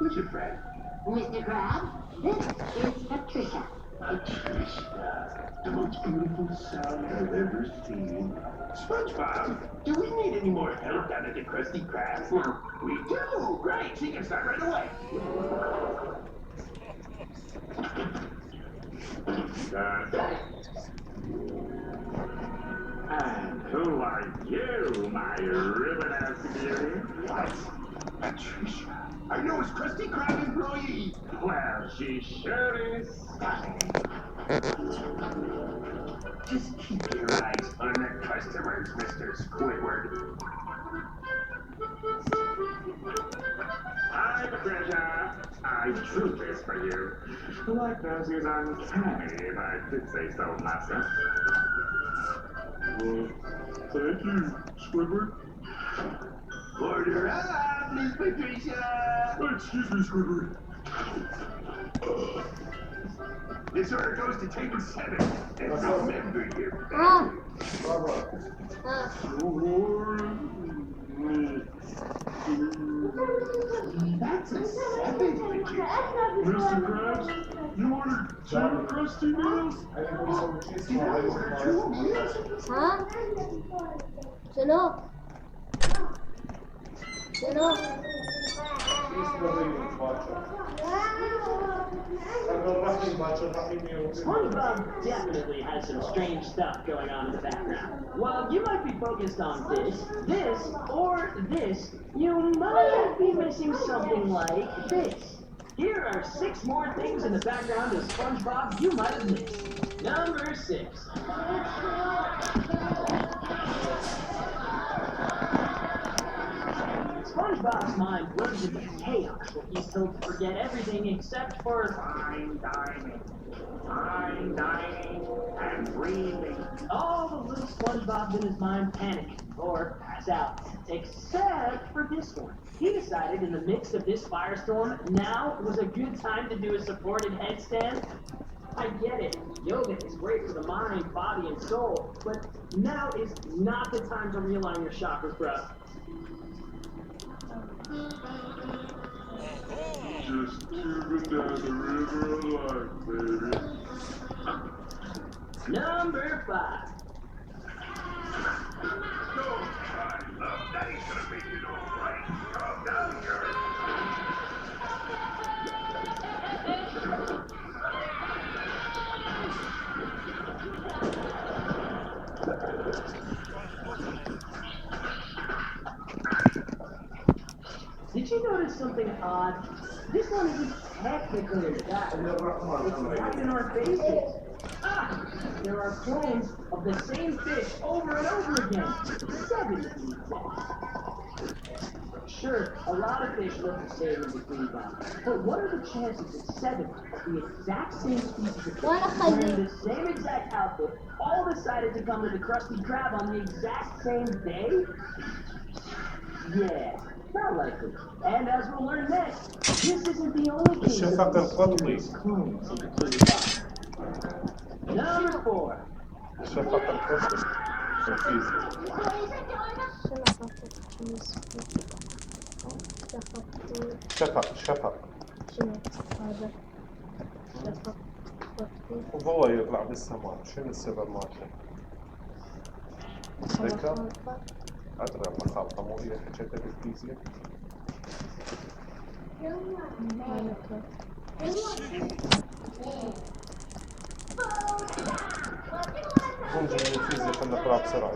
Who's your friend? Mr. Krabs, this is Patricia. Patricia, the most beautiful son I've ever seen. SpongeBob, do we need any more help down at the Krusty Krab? No. We do! Great, she can start right away. And who are you, my ribbon-ass beauty? What? Patricia, our newest Krusty Krab employee. Well, she sure is stunning. Just keep your eyes on the customers, Mr. Squidward. Hi, Patricia. I drew this for you. The likeness is uncanny, if I did say so myself. Thank you, Squidward. Order up, Miss Patricia. Excuse me, Squidward. This order goes to table 7. And remember your family. That's a 7, Patricia. Mr. Krabs, you ordered 2 Krusty meals? Did I order 2 meals? Huh? Sino? Sino? SpongeBob definitely has some strange stuff going on in the background. While you might be focused on this, or this, you might be missing something like this. Here are 6 more things in the background of SpongeBob you might have missed. Number 6. SpongeBob's mind runs into chaos when he's told to forget everything except for Fine dining, and breathing. all the little SpongeBobs in his mind panic or pass out, except for this one. He decided in the midst of this firestorm, now was a good time to do a supported headstand. I get it, yoga is great for the mind, body, and soul, but now is not the time to realign your chakras, bro. Just tubing down the river of life, baby. Number 5. No, that ain't gonna make it all right. Calm down, girl. Did you notice something odd? This one isn't technically a guy. It's right in our faces. Ah! There are clones of the same fish over and over again. 7 to be exact. Sure, a lot of fish look the same in between them. But what are the chances that 7 of the exact same species of fish wearing the same exact outfit all decided to come to the Krusty Krab on the exact same day? Yeah. Not likely. And as we'll learn next, this isn't the only case الشفق of القطبي. mysterious clones in the Krusty Krab. Number 4. الشفق القطبي الفيزي. شفق شنو هذا؟ شفق قطبي. وضوء يطلع بالسماء، شنو السبب مالته؟ ذكر؟ أدري أما خالطة مو هي حكيتها بالفيزياء. قوم جاي الفيزياء خلنا نقرأ بسرعة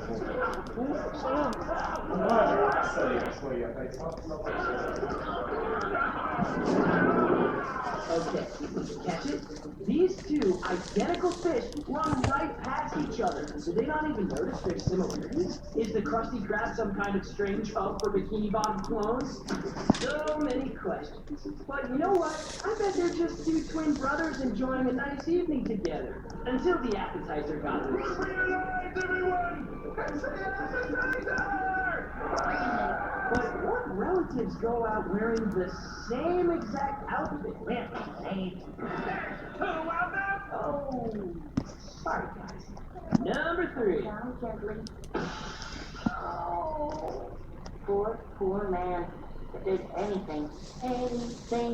Okay, catch it? These 2 identical fish run right past each other. Do they not even notice their similarities? Is the Krusty Krab some kind of strange hub for Bikini Bottom clones? So many questions. But you know what? I bet they're just 2 twin brothers enjoying a nice evening together. Until the appetizer got loose. Realize, everyone! It's the appetizer! But what relatives go out wearing the same exact outfit? Man, ain't. There's 2 of them! Oh, sorry guys. Number 3. Down gently. Oh, poor man. If there's anything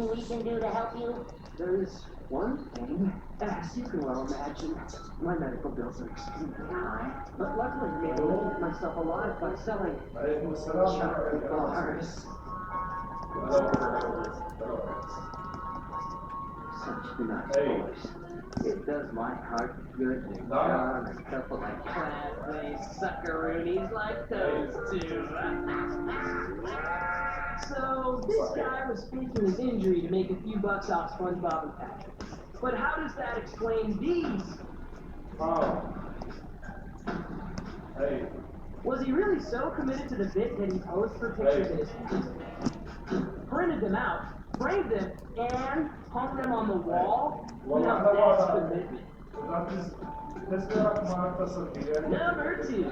we can do to help you, There's one thing. As you can well imagine, my medical bills are extremely high. But luckily, I made a living for myself alive by selling عليكم السلام chocolate bars. Such nice boys. It does my heart good to jar a couple of class-A suckaroonies like those two. So, this guy was faking his injury to make a few bucks off SpongeBob and Patrick. But how does that explain these? Oh. Hey. Was he really so committed to the bit that he posed for pictures of his hands, printed them out, framed them, and hung them on the wall? Now that's commitment. Number 2.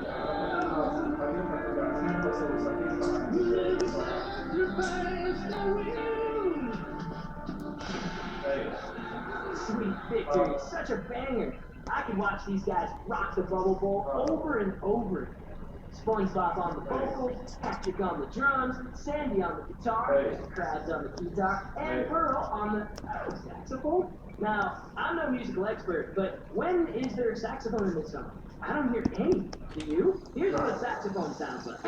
Sweet Victory, such a banger. I could watch these guys rock the bubble bowl over and over again. SpongeBob on the vocals, Patrick on the drums, Sandy on the guitar, Krabs on the guitar, and Pearl on the saxophone. Now, I'm no musical expert, but when is there a saxophone in this song? I don't hear any. Do you? Here's what a saxophone sounds like.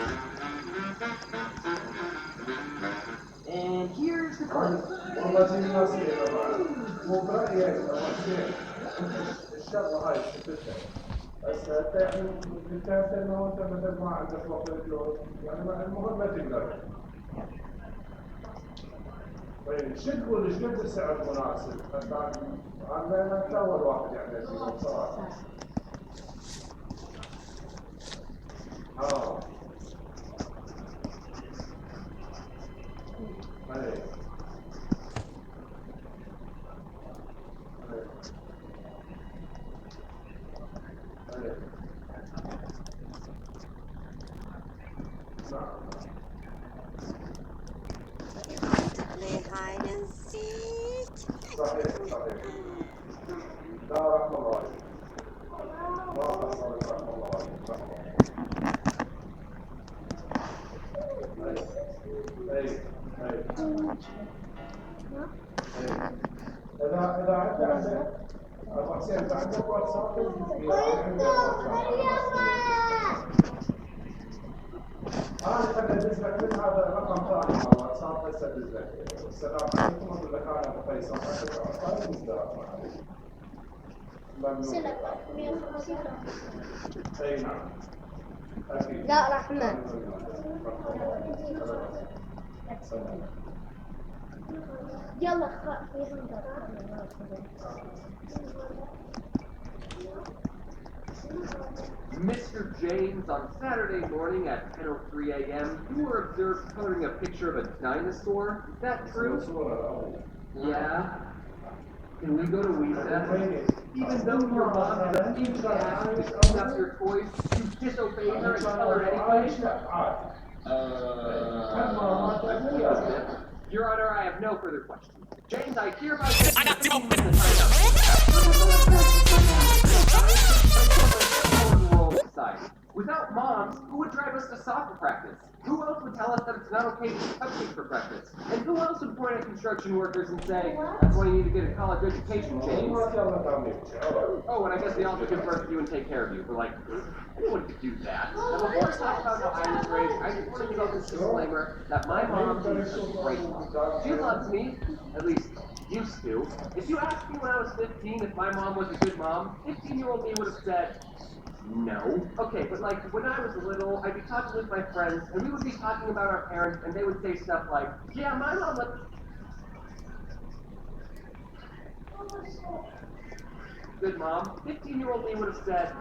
And here's the clip. الشغله هاي شفتها بس يعني بالكاسه انه انت مثل ما عندك وقت اليوم يعني المهم ما تقدر. طيب شو تقول ايش قد السعر مناسب؟ انا انت اول واحد يعني اجيبه بصراحه. Play hide and seek. صحيح صحيح. لا رحمة الله عليك. ما قصر رحمة الله عليك. إذا عندك حسين أنت عندك واتساب؟ أنا قد أدز لك من هذا رقم ثاني على الواتساب بس أدز لك. السلام عليكم أقول لك أنا أبو فيصل أنا مزدرب معك. سلك 150. أي نعم. أكيد. لا رحمة. يلا Mr. James, on Saturday morning at 10:03 a.m., you were observed coloring a picture of a dinosaur. Is that true? Yeah. Can we go to recess? Even though your mom has a huge ass to clean up your toys, you disobey her and tell her anyway? Your Honor, I have no further questions. James, I hereby... I got you Without moms, who would drive us to soccer practice? Who else would tell us that it's not okay to eat cupcakes for breakfast? And who else would point at construction workers and say, that's why you need to get a college education, James? Oh, and I guess they also give birth to you and take care of you. But like, anyone could do that. Now, before I talk about how I was raised, I just want to give out this disclaimer that my mom is a great mom. She loves me, at least used to. If you asked me when I was 15 if my mom was a good mom, 15-year-old me would have said, no. Okay, but like, when I was little, I'd be talking with my friends, and we would be talking about our parents, and they would say stuff like, yeah, my mom let me... Good mom. 15-year-old me would have said,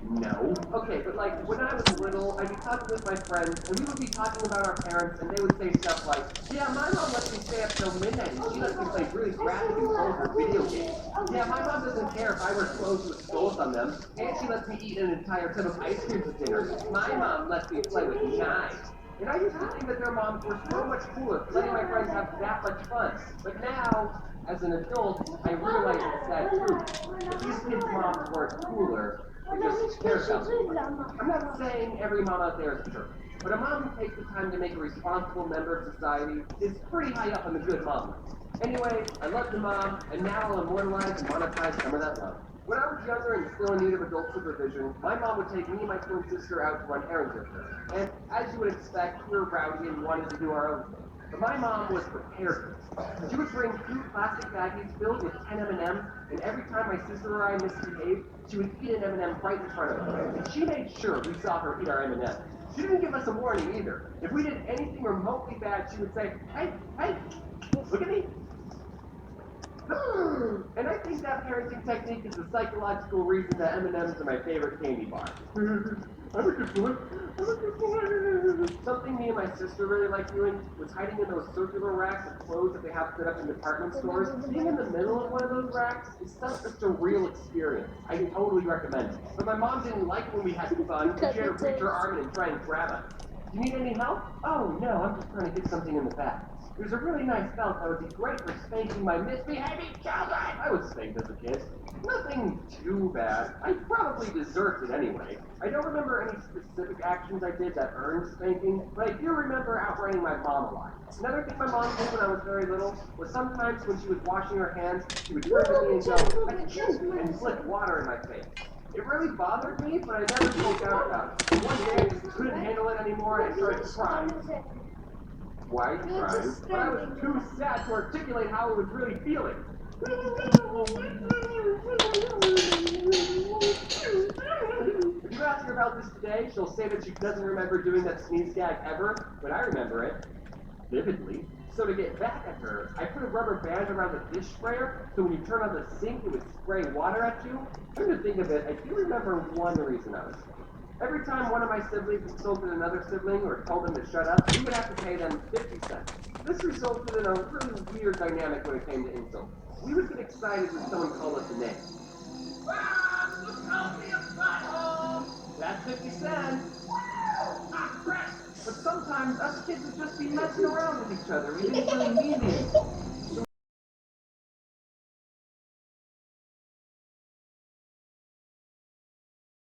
no. Okay, but like, when I was little, I'd be talking with my friends, and we would be talking about our parents, and they would say stuff like, yeah, my mom lets me stay up till midnight, and she lets me play really graphic and vulgar video games. Yeah, my mom doesn't care if I wear clothes with skulls on them, and she lets me eat an entire tub of ice cream for dinner. My mom lets me play with knives. And I used to think that their moms were so much cooler, letting my friends have that much fun. But now, as an adult, I realize it's that truth. These kids' moms weren't cooler, They just care about me. I'm not saying every mom out there is a jerk, but a mom who takes the time to make a responsible member of society is pretty high up on the good mom list. Anyway, I love the mom, and now I'll immortalize and monetize some of that love. When I was younger and still in need of adult supervision, my mom would take me and my twin sister out to run errands with her. And as you would expect, we were rowdy and wanted to do our own thing. But my mom was prepared for this. She would bring 2 plastic baggies filled with 10 M&Ms, and every time my sister or I misbehaved, she would eat an M&M right in front of us. And she made sure we saw her eat our M&Ms. She didn't give us a warning either. If we did anything remotely bad, she would say, hey, look at me. And I think that parenting technique is the psychological reason that M&Ms are my favorite candy bar. I'm a good boy. Something me and my sister really liked doing was hiding in those circular racks of clothes that they have set up in department stores. Being in the middle of one of those racks is such a surreal experience. I can totally recommend it. But my mom didn't like when we had fun, so she had to reach her arm in and try and grab us. You need any help? Oh, no, I'm just trying to get something in the back. There's a really nice belt that would be great for spanking my misbehaving children. I was spanked as a kid. Nothing too bad. I probably deserved it anyway. I don't remember any specific actions I did that earned spanking, but I do remember outrunning my mom a lot. Another thing my mom did when I was very little was sometimes when she was washing her hands, she would turn to me and go, "Achoo," and flick water in my face. It really bothered me, but I never spoke out about it. One day I just couldn't handle it anymore and I started crying. Why crying? But I was too sad to articulate how I was really feeling. If you ask her about this today, she'll say that she doesn't remember doing that sneeze gag ever, but I remember it vividly. So to get back at her, I put a rubber band around the dish sprayer, so when you turn on the sink, it would spray water at you. Come to think of it, I do remember one reason I was sick. Every time one of my siblings insulted another sibling or told them to shut up, we would have to pay them 50 cents. This resulted in a really weird dynamic when it came to insults. We would get excited when someone called us a name. That's 50 cents. But sometimes us kids would just be messing around with each other. We didn't really mean the